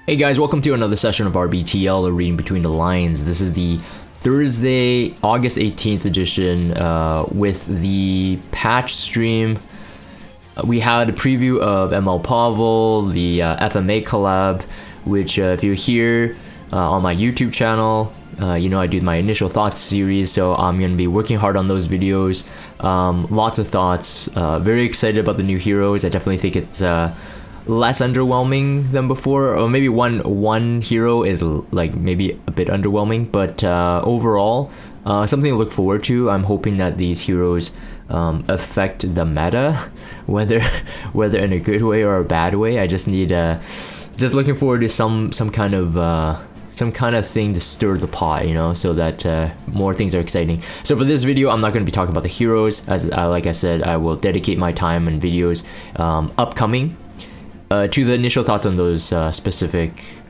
Hey guys, welcome to another session of RBTL, or Reading Between the Lines. This is the Thursday, August 18th edition with the patch stream. We had a preview of ML Pavel, the FMA collab, which if you're here on my YouTube channel, you know I do my initial thoughts series, so I'm going to be working hard on those videos. Lots of thoughts, very excited about the new heroes. I definitely think it's less underwhelming than before, or maybe one hero is like maybe a bit underwhelming, but overall something to look forward to. I'm hoping that these heroes affect the meta, whether in a good way or a bad way. I just need just looking forward to some kind of thing to stir the pot, you know, so that more things are exciting. So for this video, I'm not going to be talking about the heroes, as like I said, I will dedicate my time and videos upcoming to the initial thoughts on those specific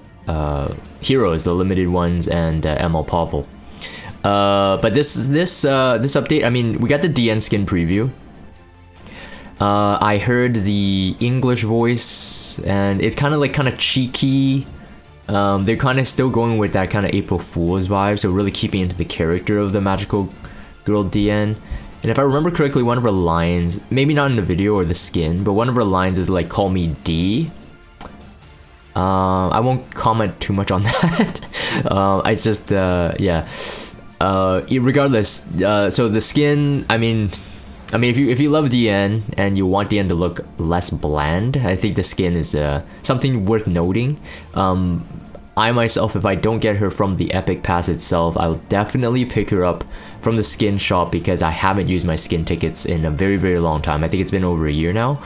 heroes, the limited ones, and ML Pavel. But this update, I mean, we got the DN skin preview. I heard the English voice, and it's kind of cheeky. They're kind of still going with that kind of April Fool's vibe, so really keeping into the character of the magical girl DN. And if I remember correctly, one of her lines, maybe not in the video or the skin, but one of her lines is like, "Call me D." I won't comment too much on that. It's just, yeah. Regardless, so the skin, I mean, if you love DN and you want DN to look less bland, I think the skin is something worth noting. I myself, if I don't get her from the Epic Pass itself, I'll definitely pick her up from the skin shop, because I haven't used my skin tickets in a very, very long time. I think it's been over a year now.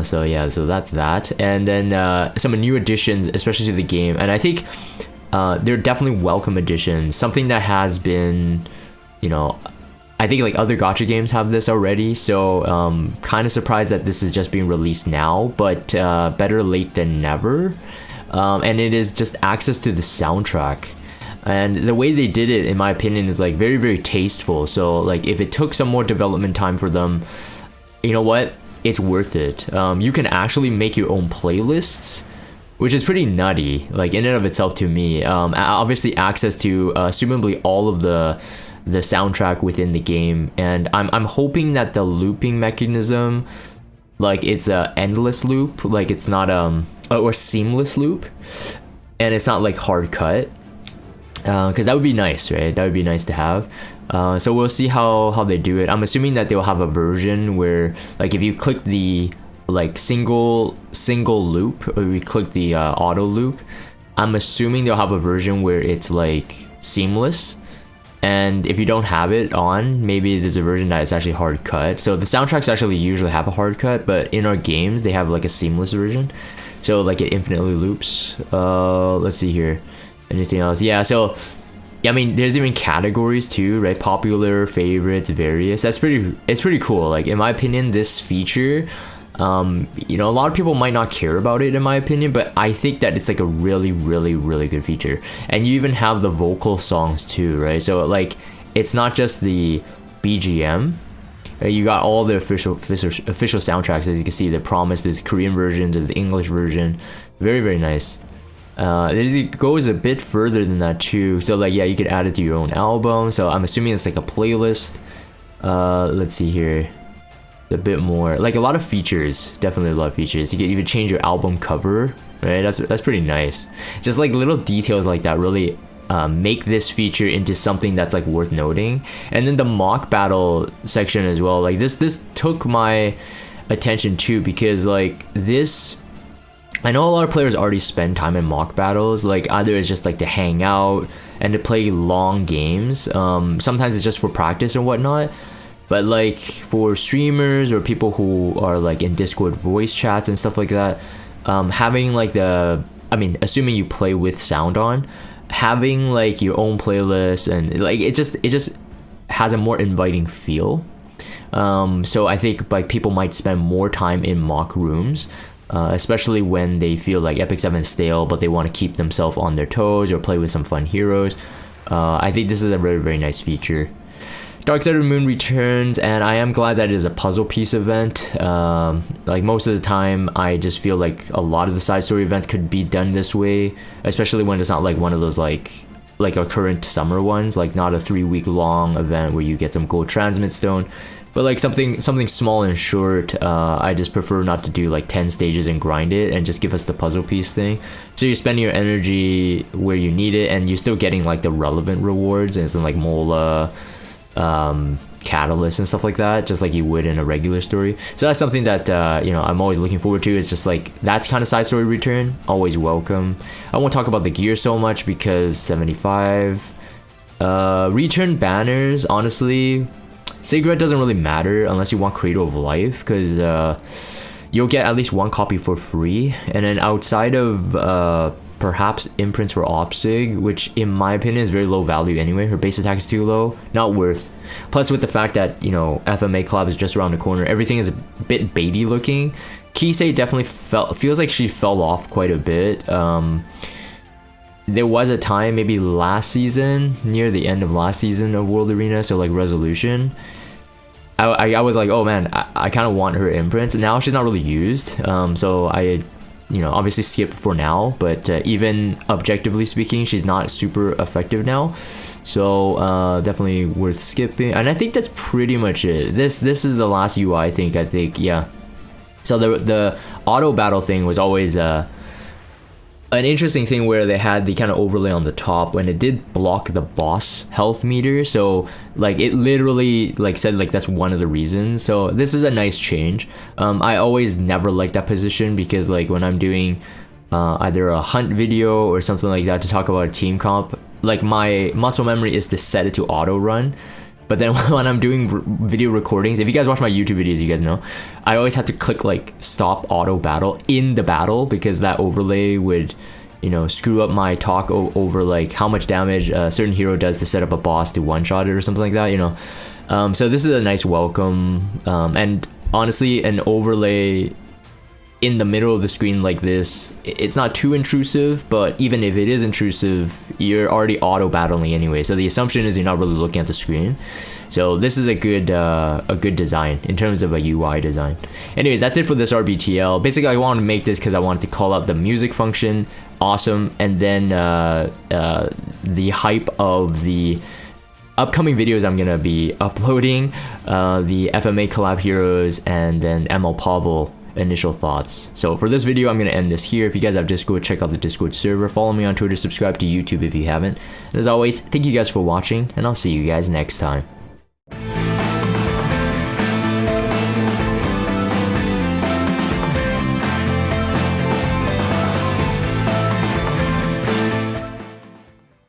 So yeah, so that's that. And then some new additions, especially to the game. And I think they're definitely welcome additions. Something that has been, you know, I think like other gacha games have this already. So kind of surprised that this is just being released now, but better late than never. And it is just access to the soundtrack, and the way they did it, in my opinion, is like very, very tasteful. So like if it took some more development time for them, you know what, it's worth it. You can actually make your own playlists, which is pretty nutty, like in and of itself to me. Obviously access to assumably all of the soundtrack within the game, and I'm hoping that the looping mechanism, like it's a endless loop, like it's not or seamless loop, and it's not like hard cut, because that would be nice, right? That would be nice to have. So we'll see how they do it. I'm assuming that they'll have a version where, like, if you click the like single loop, or you click the auto loop, I'm assuming they'll have a version where it's like seamless. And if you don't have it on, maybe there's a version that is actually hard cut. So the soundtracks actually usually have a hard cut, but in our games they have like a seamless version, so like it infinitely loops. Let's see here, anything else? Yeah, so I mean, there's even categories too, right? Popular, favorites, various. It's pretty cool. Like in my opinion, this feature, you know, a lot of people might not care about it, in my opinion, but I think that it's like a really, really, really good feature. And you even have the vocal songs too, right? So like, it's not just the BGM. You got all the official soundtracks. As you can see, the Promise, there's Korean version, there's the English version. Very, very nice. It goes a bit further than that too. So like, yeah, you could add it to your own album. So I'm assuming it's like a playlist. Let's see here. A bit more, like a lot of features, definitely a lot of features. You can even change your album cover, right? That's pretty nice. Just like little details like that really make this feature into something that's like worth noting. And then the mock battle section as well, like this took my attention too, because like this, I know a lot of players already spend time in mock battles, like either it's just like to hang out and to play long games, sometimes it's just for practice and whatnot. But like for streamers or people who are like in Discord voice chats and stuff like that, having like assuming you play with sound on, having like your own playlist, and like it just has a more inviting feel. So I think like people might spend more time in mock rooms, especially when they feel like Epic 7 is stale, but they want to keep themselves on their toes or play with some fun heroes. I think this is a very, very nice feature. Dark Side of the Moon returns, and I am glad that it is a puzzle piece event. Like most of the time, I just feel like a lot of the side story events could be done this way, especially when it's not like one of those like our current summer ones, like not a 3-week long event where you get some gold transmit stone, but like something small and short. I just prefer not to do like 10 stages and grind it and just give us the puzzle piece thing. So you're spending your energy where you need it, and you're still getting like the relevant rewards, and it's like Mola, catalyst and stuff like that, just like you would in a regular story. So that's something that I'm always looking forward to. It's just like that's kind of side story return, always welcome. I won't talk about the gear so much because 75 return banners, honestly, cigarette doesn't really matter unless you want Cradle of Life, because you'll get at least one copy for free. And then outside of perhaps imprints for Opsig, which in my opinion is very low value anyway. Her base attack is too low, not worth. Plus with the fact that, FMA collab is just around the corner, everything is a bit baity looking. Kisei definitely feels like she fell off quite a bit. There was a time maybe last season, near the end of last season of World Arena, so like Resolution, I was like, oh man, I kind of want her imprints. Now she's not really used, so I obviously skip for now, but even objectively speaking, she's not super effective now, so definitely worth skipping. And I think that's pretty much it. This is the last UI, I think, yeah. So the auto battle thing was always an interesting thing, where they had the kind of overlay on the top when it did block the boss health meter. So like it literally like said like that's one of the reasons. So this is a nice change. I always never liked that position, because like when I'm doing either a hunt video or something like that to talk about a team comp, like my muscle memory is to set it to auto run. But then when I'm doing video recordings, if you guys watch my YouTube videos, you guys know, I always have to click like stop auto battle in the battle, because that overlay would, screw up my talk over like how much damage a certain hero does to set up a boss to one-shot it or something like that, So this is a nice welcome. And honestly, an overlay in the middle of the screen like this, it's not too intrusive, but even if it is intrusive, you're already auto battling anyway, so the assumption is you're not really looking at the screen. So this is a good design in terms of a UI design. Anyways, that's it for this RBTL. Basically, I wanted to make this because I wanted to call out the music function, awesome, and then the hype of the upcoming videos I'm gonna be uploading, the FMA collab heroes, and then ML Pavel initial thoughts. So for this video, I'm going to end this here. If you guys have Discord, check out the Discord server, follow me on Twitter, subscribe to YouTube if you haven't, and as always, thank you guys for watching, and I'll see you guys next time.